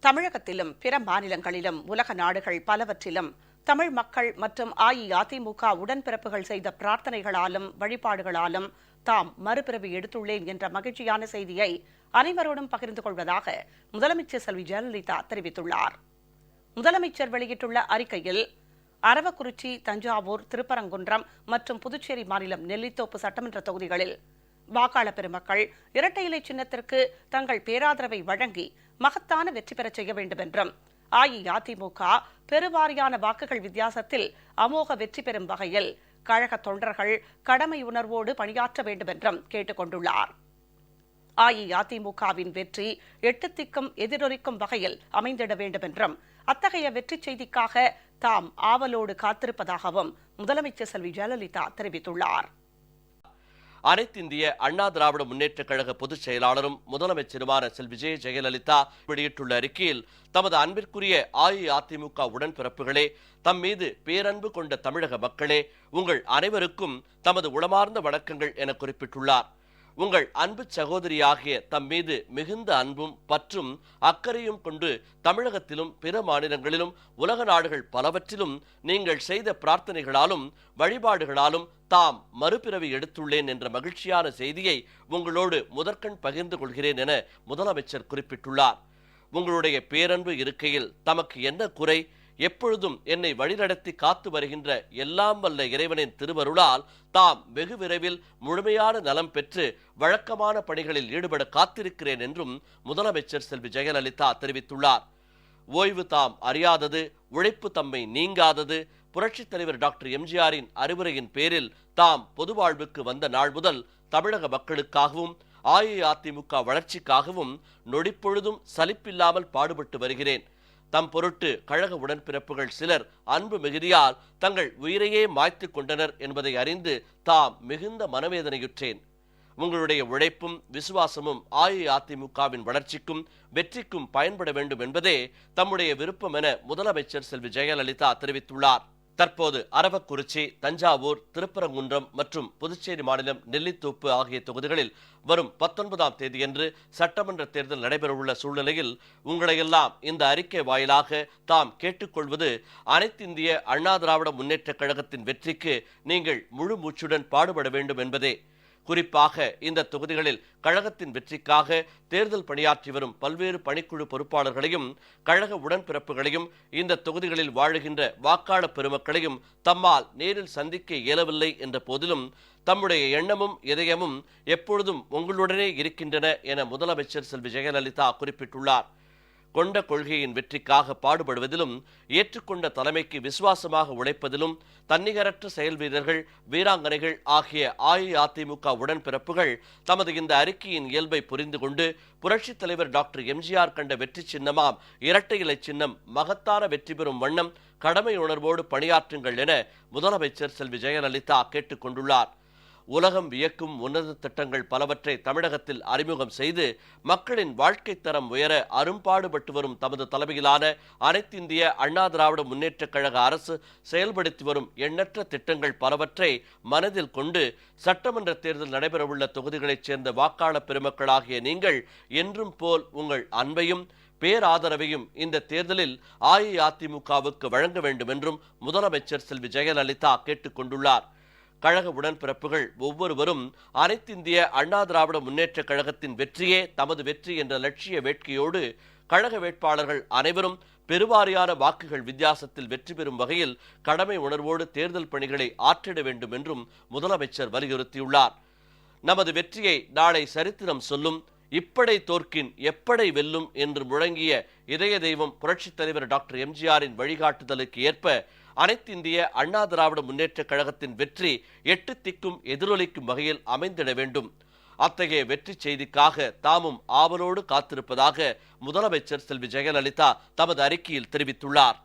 தமிழகத்திலும் பிற மாநிலங்களிலும் உலக நாடுகள் பலவற்றிலும் தமிழ் மக்கள் மற்றும் அஇஅதிமுக உடன்பிறப்புகள் செய்த பிரார்த்தனைகளாலும் வழிபாடுகளாலும் தாம் மறுபிறவி எடுத்துள்ளேன் என்ற மகிழ்ச்சியான செய்தியை அனைவரோடும் பகிர்ந்து கொள்வதாக முதலமைச்சர் செல்வி ஜெயலலிதா தெரிவித்துள்ளார். முதலமைச்சர் வெளியிட்டுள்ள அறிக்கையில் அரவக்குறிச்சி, தஞ்சாவூர், திருப்பரங்குன்றம் மற்றும் புதுச்சேரி மாநிலம் நெல்லித்தோப்பு சட்டமன்ற தொகுதிகளில் வாக்காளர் பெருமக்கள் இரட்டை இலை சின்னத்திற்கு தங்கள் பேராதரவை வழங்கி மகத்தான வெற்றி பெறச் செய்ய வேண்டும் என்றும் அஇஅதிமுக பெருவாரியான வாக்குகள் வித்தியாசத்தில் அமோக வெற்றி பெறும் வகையில் கழக தொண்டர்கள் கடமை உணர்வோடு பணியாற்ற வேண்டும் என்றும் கேட்டுக் கொண்டுள்ளார். அஇஅதிமுகவின் வெற்றி எட்டு திக்கும் எதிரொலிக்கும் வகையில் அமைந்திட வேண்டும் என்றும் அத்தகைய வெற்றி செய்திக்காக தாம் ஆவலோடு காத்திருப்பதாகவும் முதலமைச்சர் செல்வி ஜெயலலிதா தெரிவித்துள்ளார். அனைத்திந்திய அண்ணா திராவிட முன்னேற்ற கழக பொதுச் செயலாளரும் முதலமைச்சருமான செல்வி ஜெயலலிதா வெளியிட்டுள்ள அறிக்கையில், தமது அன்பிற்குரிய அஇஅதிமுக உடன்பிறப்புகளே, தம் மீது பேரன்பு கொண்ட தமிழக மக்களே, உங்கள் அனைவருக்கும் தமது உளமார்ந்த வணக்கங்கள் என குறிப்பிட்டுள்ளார். உங்கள் அன்பு சகோதரியாகிய தம் மீது மிகுந்த அன்பும் பற்றும் அக்கறையும் கொண்டு தமிழகத்திலும் பிற மாநிலங்களிலும் உலக நாடுகள் பலவற்றிலும் நீங்கள் செய்த பிரார்த்தனைகளாலும் வழிபாடுகளாலும் தாம் மறுபிறவி எடுத்துள்ளேன் என்ற மகிழ்ச்சியான செய்தியை உங்களோடு முதற்கண் பகிர்ந்து கொள்கிறேன் என முதலமைச்சர் குறிப்பிட்டுள்ளார். உங்களுடைய பேரன்பு இருக்கையில் தமக்கு என்ன குறை? எப்பொழுதும் என்னை வழிநடத்தி காத்து வருகின்ற எல்லாம் வல்ல இறைவனின் திருவருளால் தாம் வெகு விரைவில் முழுமையான நலம் பெற்று வழக்கமான பணிகளில் ஈடுபட காத்திருக்கிறேன் என்றும் முதலமைச்சர் செல்வி ஜெயலலிதா தெரிவித்துள்ளார். ஓய்வு தாம் அறியாதது, உழைப்பு தம்மை நீங்காதது. புரட்சித் தலைவர் டாக்டர் எம்ஜிஆரின் அறிவுரையின் பேரில் தாம் பொது வாழ்வுக்கு வந்த நாள் முதல் தமிழக மக்களுக்காகவும் அஇஅதிமுக வளர்ச்சிக்காகவும் நொடிப்பொழுதும் சலிப்பில்லாமல் பாடுபட்டு வருகிறேன். தம் பொருட்டு கழக உடன்பிறப்புகள் சிலர் அன்பு மிகுதியால் தங்கள் உயிரையே மாய்த்து கொண்டனர் என்பதை அறிந்து தாம் மிகுந்த மனவேதனையுற்றேன். உங்களுடைய உழைப்பும் விசுவாசமும் அஇஅதிமுகவின் வளர்ச்சிக்கும் வெற்றிக்கும் பயன்பட வேண்டும் என்பதே தம்முடைய விருப்பம் என முதலமைச்சர் செல்வி ஜெயலலிதா தெரிவித்துள்ளார். தற்போது அரவக்குறிச்சி, தஞ்சாவூர், திருப்பரங்குன்றம் மற்றும் புதுச்சேரி மாநிலம் நெல்லித்தோப்பு ஆகிய தொகுதிகளில் வரும் 19ஆம் தேதியன்று சட்டமன்ற தேர்தல் நடைபெறவுள்ள சூழ்நிலையில் உங்களையெல்லாம் இந்த அறிக்கை வாயிலாக தாம் கேட்டுக்கொள்வது, அனைத்திந்திய அண்ணா திராவிட முன்னேற்ற கழகத்தின் வெற்றிக்கு நீங்கள் முழு மூச்சுடன் பாடுபட வேண்டும் என்பதே. குறிப்பாக இந்த தொகுதிகளில் கழகத்தின் வெற்றிக்காக தேர்தல் பணியாற்றி வரும் பல்வேறு பணிக்குழு பொறுப்பாளர்களையும் கழக உடன்பிறப்புகளையும் இந்த தொகுதிகளில் வாழுகின்ற வாக்காளர் பெருமக்களையும் தம்மால் நேரில் சந்திக்க இயலவில்லை என்ற போதிலும் தம்முடைய எண்ணமும் இதயமும் எப்பொழுதும் உங்களுடனே இருக்கின்றன என முதலமைச்சர் செல்வி ஜெயலலிதா குறிப்பிட்டுள்ளார். கொண்ட கொள்கையின் வெற்றிக்காக பாடுபடுவதிலும் ஏற்றுக்கொண்ட தலைமைக்கு விசுவாசமாக உழைப்பதிலும் தன்னிகரற்ற செயல் வீரர்கள், வீராங்கனைகள் ஆகிய அஇஅதிமுக உடன்பிறப்புகள் தமது இந்த அறிக்கையின் இயல்பை புரிந்து கொண்டு புரட்சித் தலைவர் டாக்டர் எம்ஜிஆர் கண்ட வெற்றி சின்னமாம் இரட்டை இலை சின்னம் மகத்தான வெற்றி பெறும் வண்ணம் கடமை உணர்வோடு பணியாற்றுங்கள் என முதலமைச்சர் செல்வி ஜெயலலிதா கேட்டுக் கொண்டுள்ளார். உலகம் வியக்கும் உன்னத திட்டங்கள் பலவற்றை தமிழகத்தில் அறிமுகம் செய்து மக்களின் வாழ்க்கை தரம் உயர அரும்பாடுபட்டு வரும் தமது தலைமையிலான அனைத்திந்திய அண்ணா திராவிட முன்னேற்ற கழக அரசு செயல்படுத்தி வரும் எண்ணற்ற திட்டங்கள் பலவற்றை மனதில் கொண்டு சட்டமன்ற தேர்தல் நடைபெறவுள்ள தொகுதிகளைச் சேர்ந்த வாக்காளர் பெருமக்களாகிய நீங்கள் என்றும் போல் உங்கள் அன்பையும் பேராதரவையும் இந்த தேர்தலில் அஇஅதிமுகவுக்கு வழங்க வேண்டும் என்றும் முதலமைச்சர் செல்வி ஜெயலலிதா கேட்டுக் கொண்டுள்ளார். கழக உடன்பிறப்புகள் ஒவ்வொருவரும் அனைத்திந்திய அண்ணா திராவிட முன்னேற்ற கழகத்தின் வெற்றியே தமது வெற்றி என்ற லட்சிய வேட்கையோடு கழக வேட்பாளர்கள் அனைவரும் பெருவாரியான வாக்குகள் வித்தியாசத்தில் வெற்றி பெறும் வகையில் கடமை உணர்வோடு தேர்தல் பணிகளை ஆற்றிட வேண்டும் என்றும் முதலமைச்சர் வலியுறுத்தியுள்ளார். நமது வெற்றியை நாளை சரித்திரம் சொல்லும், இப்படை தோற்கின் எப்படை வெல்லும் என்று முழங்கிய இதய தெய்வம் புரட்சித் தலைவர் டாக்டர் எம்ஜிஆரின் வழிகாட்டுதலுக்கு ஏற்ப அனைத்திந்திய அண்ணா திராவிட முன்னேற்ற கழகத்தின் வெற்றி எட்டு திக்கும் எதிரொலிக்கும் வகையில் அமைந்திட வேண்டும். அத்தகைய வெற்றி செய்திக்காக தாமும் ஆவலோடு காத்திருப்பதாக முதலமைச்சர் செல்வி ஜெயலலிதா தமது அறிக்கையில் தெரிவித்துள்ளார்.